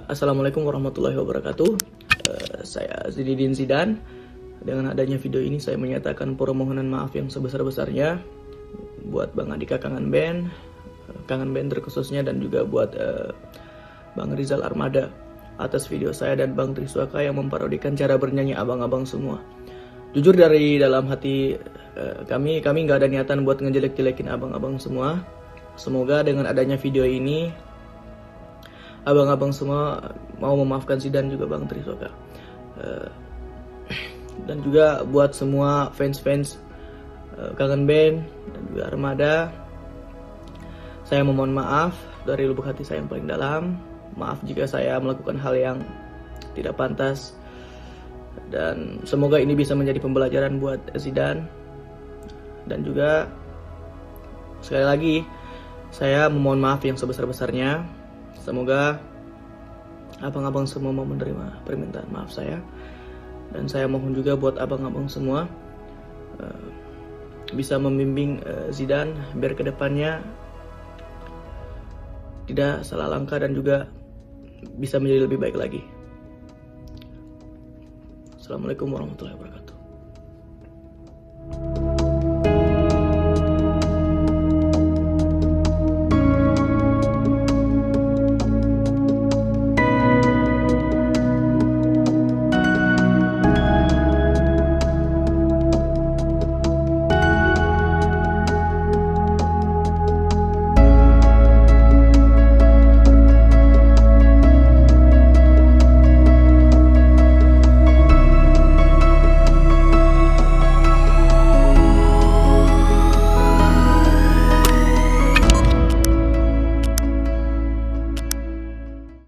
Assalamualaikum warahmatullahi wabarakatuh. Saya Zinedine Zidane. Dengan adanya video ini saya menyatakan permohonan maaf yang sebesar-besarnya buat Bang Andika Kangen Band terkhususnya, dan juga buat Bang Rizal Armada atas video saya dan Bang Triswaka yang memparodikan cara bernyanyi abang-abang semua. Jujur dari dalam hati kami nggak ada niatan buat ngejelek-jelekin abang-abang semua. Semoga dengan adanya video ini abang-abang semua mau memaafkan Zidane juga Bang Triswaka. Dan juga buat semua fans-fans Kangen Band dan juga Armada, saya memohon maaf dari lubuk hati saya yang paling dalam. Maaf jika saya melakukan hal yang tidak pantas, dan semoga ini bisa menjadi pembelajaran buat Zidane. Dan juga sekali lagi saya memohon maaf yang sebesar-besarnya. Semoga abang-abang semua mau menerima permintaan maaf saya. Dan saya mohon juga buat abang-abang semua bisa membimbing Zidane biar kedepannya tidak salah langkah dan juga bisa menjadi lebih baik lagi. Assalamualaikum warahmatullahi wabarakatuh.